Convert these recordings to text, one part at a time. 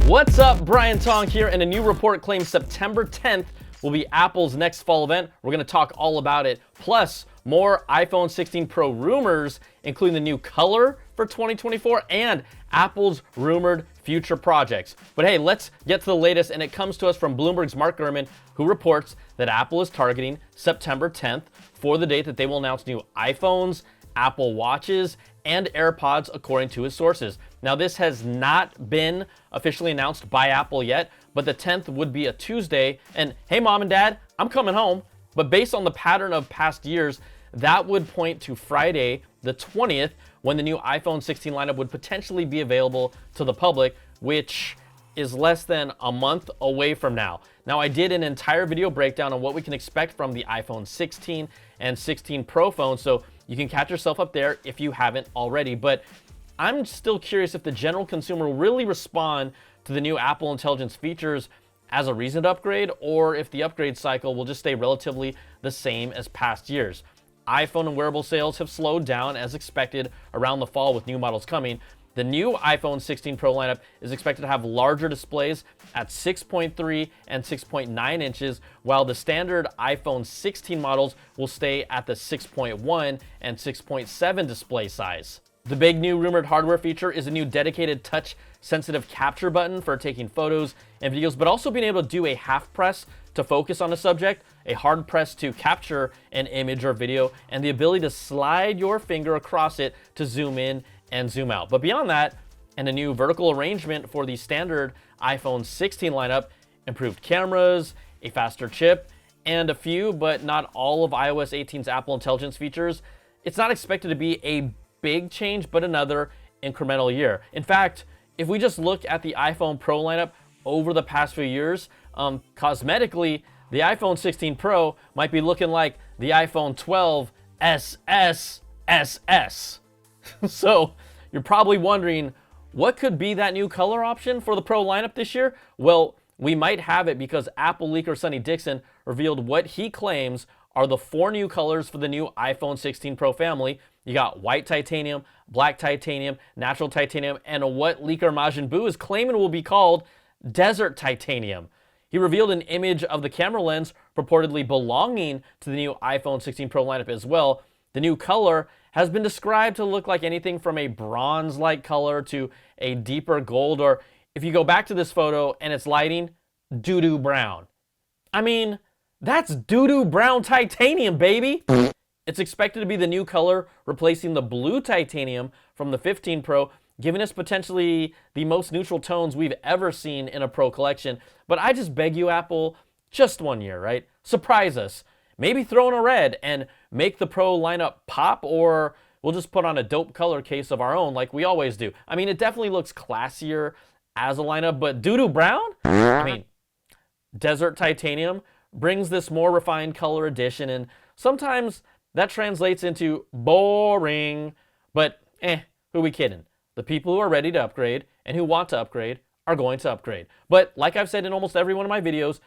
What's up? Brian Tong here, and a new report claims September 10th will be Apple's next fall event. We're going to talk all about it, plus more iPhone 16 Pro rumors, including the new color for 2024 and Apple's rumored future projects. But hey, let's get to the latest, and it comes to us from Bloomberg's Mark Gurman, who reports that Apple is targeting September 10th for the date that they will announce new iPhones, Apple Watches, and AirPods, according to his sources. Now, this has not been officially announced by Apple yet, but the 10th would be a Tuesday, and hey, mom and dad, I'm coming home. But based on the pattern of past years, that would point to Friday, the 20th, when the new iPhone 16 lineup would potentially be available to the public, which is less than a month away from now. Now, I did an entire video breakdown on what we can expect from the iPhone 16 and 16 Pro phones, so you can catch yourself up there if you haven't already. But I'm still curious if the general consumer will really respond to the new Apple Intelligence features as a reason to upgrade, or if the upgrade cycle will just stay relatively the same as past years. iPhone and wearable sales have slowed down as expected around the fall with new models coming. The new iPhone 16 Pro lineup is expected to have larger displays at 6.3 and 6.9 inches, while the standard iPhone 16 models will stay at the 6.1 and 6.7 display size. The big new rumored hardware feature is a new dedicated touch-sensitive capture button for taking photos and videos, but also being able to do a half press to focus on a subject, a hard press to capture an image or video, and the ability to slide your finger across it to zoom in and zoom out. But beyond that, and a new vertical arrangement for the standard iPhone 16 lineup, improved cameras, a faster chip, and a few, but not all of iOS 18's Apple Intelligence features, it's not expected to be a big change, but another incremental year. In fact, if we just look at the iPhone Pro lineup over the past few years, cosmetically, the iPhone 16 Pro might be looking like the iPhone 12 SS. So you're probably wondering, what could be that new color option for the Pro lineup this year? Well, we might have it because Apple leaker Sonny Dixon revealed what he claims are the 4 new colors for the new iPhone 16 Pro family. You got white titanium, black titanium, natural titanium, and what leaker Majin Buu is claiming will be called desert titanium. He revealed an image of the camera lens purportedly belonging to the new iPhone 16 Pro lineup as well. The new color has been described to look like anything from a bronze-like color to a deeper gold, or if you go back to this photo and its lighting, doo-doo brown. I mean, that's doo-doo brown titanium, baby! It's expected to be the new color, replacing the blue titanium from the 15 Pro, giving us potentially the most neutral tones we've ever seen in a Pro collection. But I just beg you, Apple, just one year, right? Surprise us. Maybe throw in a red and make the Pro lineup pop, or we'll just put on a dope color case of our own like we always do. I mean, it definitely looks classier as a lineup, but doo-doo brown? I mean, desert titanium brings this more refined color addition, and sometimes that translates into boring. But who are we kidding? The people who are ready to upgrade and who want to upgrade are going to upgrade. But like I've said in almost every one of my videos,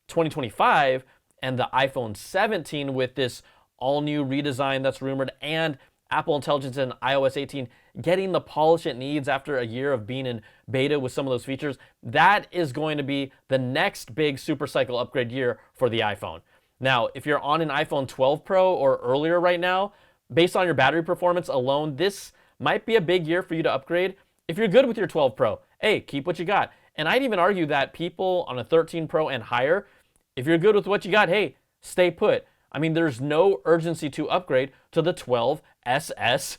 2025 and the iPhone 17 with this all-new redesign that's rumored, and Apple Intelligence and iOS 18 getting the polish it needs after a year of being in beta with some of those features, that is going to be the next big supercycle upgrade year for the iPhone. Now, if you're on an iPhone 12 Pro or earlier right now, based on your battery performance alone, this might be a big year for you to upgrade. If you're good with your 12 Pro, hey, keep what you got. And I'd even argue that people on a 13 Pro and higher, if you're good with what you got, hey, stay put. I mean, there's no urgency to upgrade to the 12 SS,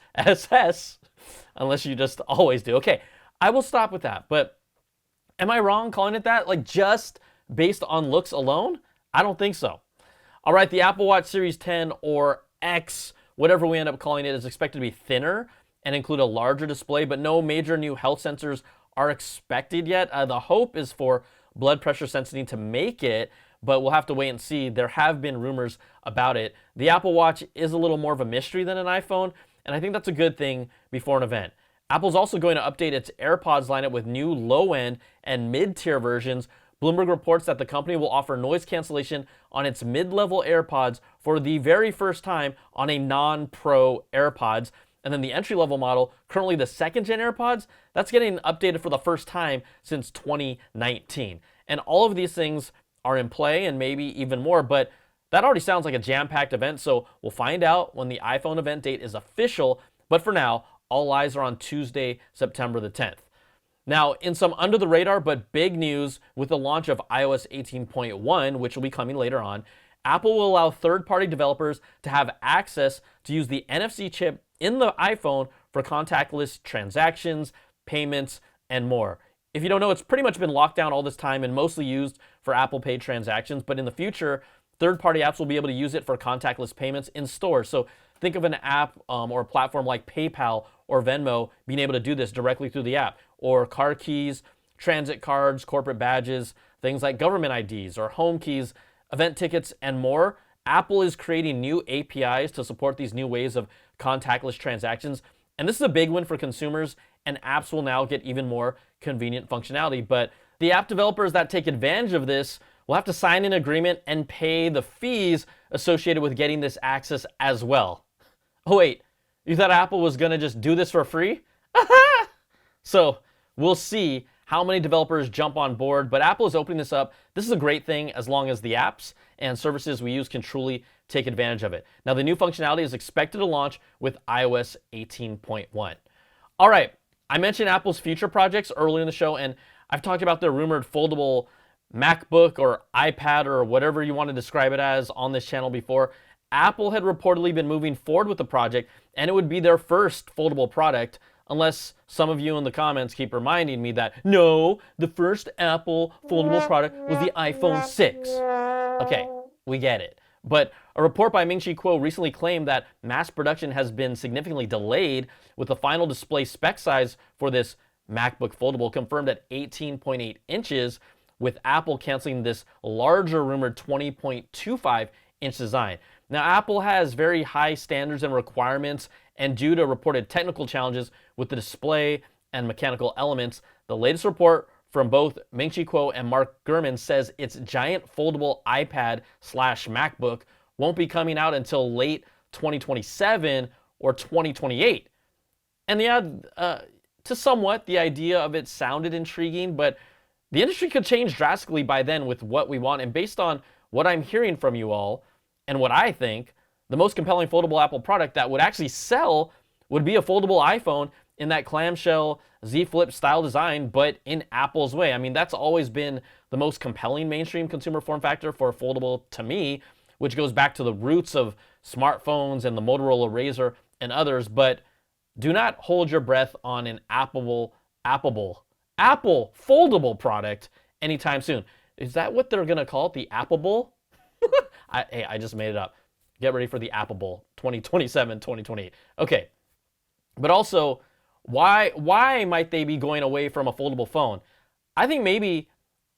unless you just always do. Okay, I will stop with that, but am I wrong calling it that? Like, just based on looks alone? I don't think so. All right, the Apple Watch Series 10 or X, whatever we end up calling it, is expected to be thinner and include a larger display, but no major new health sensors are expected yet. The hope is for blood pressure sensing to make it, but we'll have to wait and see. There have been rumors about it. The Apple Watch is a little more of a mystery than an iPhone, and I think that's a good thing before an event. Apple's also going to update its AirPods lineup with new low-end and mid-tier versions. Bloomberg reports that the company will offer noise cancellation on its mid-level AirPods for the very first time on a non-Pro AirPods. And then the entry-level model, currently the second-gen AirPods, that's getting updated for the first time since 2019. And all of these things are in play and maybe even more, but that already sounds like a jam-packed event, so we'll find out when the iPhone event date is official. But for now, all eyes are on Tuesday, September the 10th. Now, in some under-the-radar but big news with the launch of iOS 18.1, which will be coming later on, Apple will allow third-party developers to have access to use the NFC chip in the iPhone for contactless transactions, payments, and more. If you don't know, it's pretty much been locked down all this time and mostly used for Apple Pay transactions, but in the future, third-party apps will be able to use it for contactless payments in stores. So think of an app or a platform like PayPal or Venmo being able to do this directly through the app, or car keys, transit cards, corporate badges, things like government IDs or home keys, event tickets, and more. Apple is creating new APIs to support these new ways of contactless transactions. And this is a big win for consumers, and apps will now get even more convenient functionality. But the app developers that take advantage of this will have to sign an agreement and pay the fees associated with getting this access as well. Oh wait, you thought Apple was gonna just do this for free? So we'll see how many developers jump on board, but Apple is opening this up. This is a great thing as long as the apps and services we use can truly take advantage of it. Now, the new functionality is expected to launch with iOS 18.1. All right, I mentioned Apple's future projects earlier in the show, and I've talked about their rumored foldable MacBook or iPad or whatever you want to describe it as on this channel before. Apple had reportedly been moving forward with the project, and it would be their first foldable product, unless some of you in the comments keep reminding me that, no, the first Apple foldable product was the iPhone 6. Okay, we get it. But a report by Ming-Chi Kuo recently claimed that mass production has been significantly delayed, with the final display spec size for this MacBook foldable confirmed at 18.8 inches, with Apple canceling this larger rumored 20.25-inch design. Now, Apple has very high standards and requirements, and due to reported technical challenges with the display and mechanical elements, the latest report from both Ming-Chi Kuo and Mark Gurman says its giant foldable iPad/MacBook won't be coming out until late 2027 or 2028. And yeah, to somewhat, the idea of it sounded intriguing, but the industry could change drastically by then with what we want. And based on what I'm hearing from you all and what I think, the most compelling foldable Apple product that would actually sell would be a foldable iPhone in that clamshell Z Flip style design, but in Apple's way. I mean, that's always been the most compelling mainstream consumer form factor for foldable to me, which goes back to the roots of smartphones and the Motorola Razr and others. But do not hold your breath on an Apple foldable product anytime soon. Is that what they're gonna call it? The Appleable? Hey, I just made it up. Get ready for the Appleable 2027, 2028. Okay, but also, why might they be going away from a foldable phone? I think maybe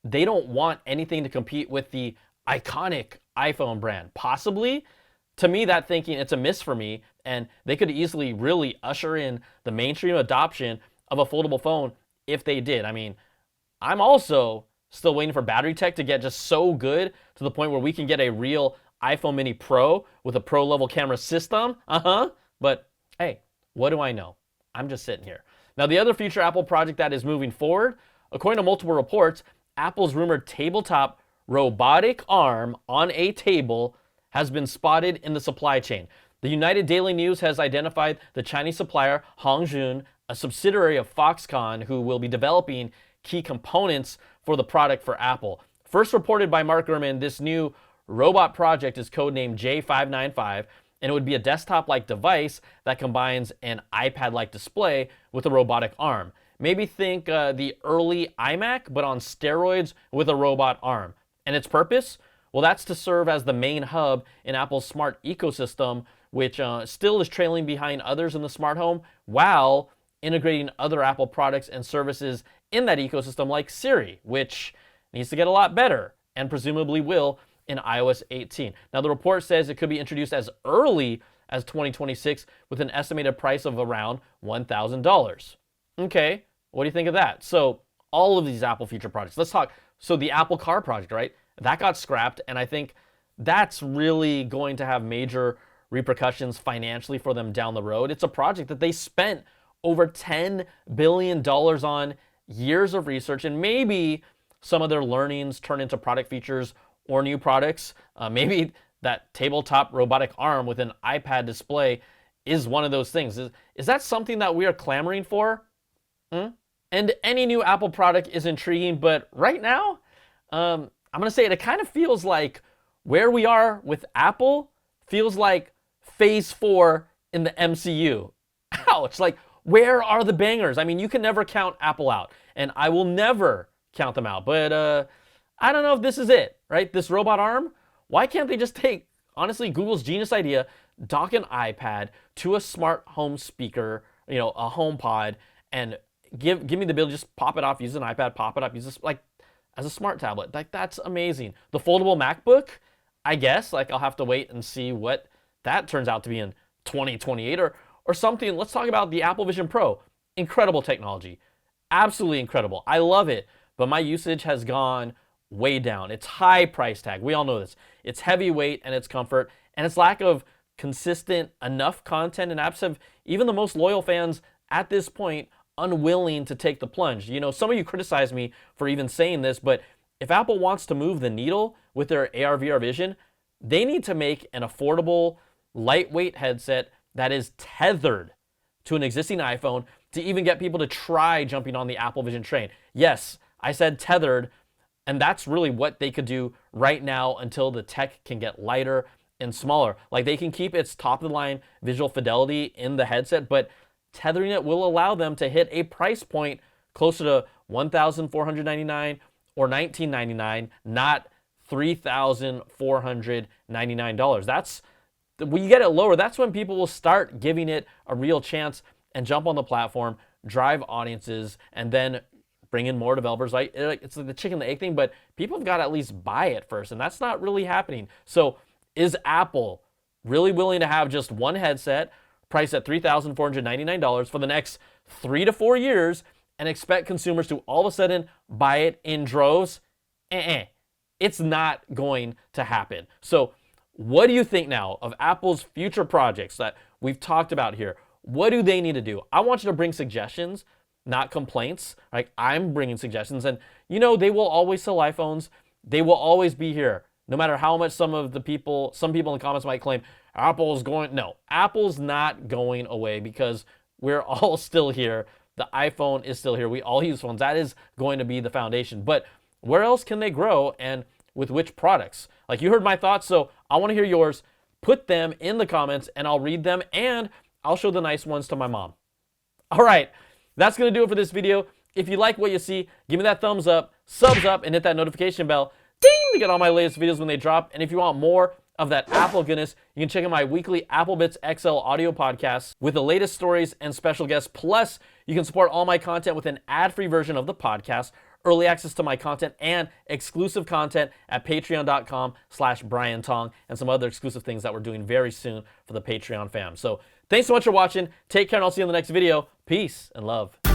they don't want anything to compete with the iconic iPhone brand. Possibly. To me, that thinking, it's a miss for me, and they could easily really usher in the mainstream adoption of a foldable phone if they did. I mean, I'm also still waiting for battery tech to get just so good to the point where we can get a real iPhone Mini Pro with a pro-level camera system. But hey, what do I know? I'm just sitting here. Now, the other future Apple project that is moving forward, according to multiple reports, Apple's rumored tabletop robotic arm on a table has been spotted in the supply chain. The United Daily News has identified the Chinese supplier Hongjun, a subsidiary of Foxconn, who will be developing key components for the product for Apple. First reported by Mark Gurman, this new robot project is codenamed J595, and it would be a desktop-like device that combines an iPad-like display with a robotic arm. Maybe think the early iMac, but on steroids with a robot arm. And its purpose? Well, that's to serve as the main hub in Apple's smart ecosystem, which still is trailing behind others in the smart home, while integrating other Apple products and services in that ecosystem like Siri, which needs to get a lot better, and presumably will in iOS 18. Now, the report says it could be introduced as early as 2026 with an estimated price of around $1,000. Okay, what do you think of that? So all of these Apple future projects, let's talk. So the Apple Car project, right? That got scrapped, and I think that's really going to have major repercussions financially for them down the road. It's a project that they spent over $10 billion on, years of research, and maybe some of their learnings turn into product features or new products. Maybe that tabletop robotic arm with an iPad display is one of those things. Is that something that we are clamoring for? And any new Apple product is intriguing, but right now, I'm going to say it kind of feels like where we are with Apple feels like phase 4 in the MCU. Ouch, like where are the bangers? I mean, you can never count Apple out, and I will never count them out, but I don't know if this is it, right? This robot arm, why can't they just take, honestly, Google's genius idea, dock an iPad to a smart home speaker, a HomePod, and give me the ability, just pop it off, use an iPad, pop it up, use this like as a smart tablet. Like, that's amazing. The foldable MacBook, I guess, like I'll have to wait and see what that turns out to be in 2028 or something. Let's talk about the Apple Vision Pro. Incredible technology. Absolutely incredible. I love it, but my usage has gone way down. It's high price tag. We all know this. It's heavyweight and it's comfort, and its lack of consistent enough content and apps have even the most loyal fans at this point unwilling to take the plunge. Some of you criticize me for even saying this, but if Apple wants to move the needle with their AR/VR vision, they need to make an affordable, lightweight headset that is tethered to an existing iPhone to even get people to try jumping on the Apple Vision train. Yes, I said tethered, and that's really what they could do right now until the tech can get lighter and smaller. Like, they can keep its top-of-the-line visual fidelity in the headset, but tethering it will allow them to hit a price point closer to $1,499 or $1,999, not $3,499. That's when you get it lower, that's when people will start giving it a real chance and jump on the platform, drive audiences, and then bring in more developers. Right? It's like the chicken and the egg thing, but people have got to at least buy it first, and that's not really happening. So is Apple really willing to have just one headset priced at $3,499 for the next 3 to 4 years and expect consumers to all of a sudden buy it in droves? It's not going to happen. So what do you think now of Apple's future projects that we've talked about here? What do they need to do? I want you to bring suggestions, not complaints. Like, I'm bringing suggestions, and they will always sell iPhones. They will always be here, no matter how much some people in the comments might claim Apple's going. No, Apple's not going away because we're all still here. The iPhone is still here. We all use phones. That is going to be the foundation. But where else can they grow, and with which products? Like, you heard my thoughts, so I want to hear yours. Put them in the comments, and I'll read them, and I'll show the nice ones to my mom. All right, that's going to do it for this video. If you like what you see, give me that thumbs up, subs up, and hit that notification bell, ding, to get all my latest videos when they drop. And if you want more of that Apple goodness, you can check out my weekly Apple Bits XL audio podcasts with the latest stories and special guests. Plus, you can support all my content with an ad-free version of the podcast, early access to my content, and exclusive content at patreon.com/Brian Tong, and some other exclusive things that we're doing very soon for the Patreon fam. So thanks so much for watching. Take care, and I'll see you in the next video. Peace and love.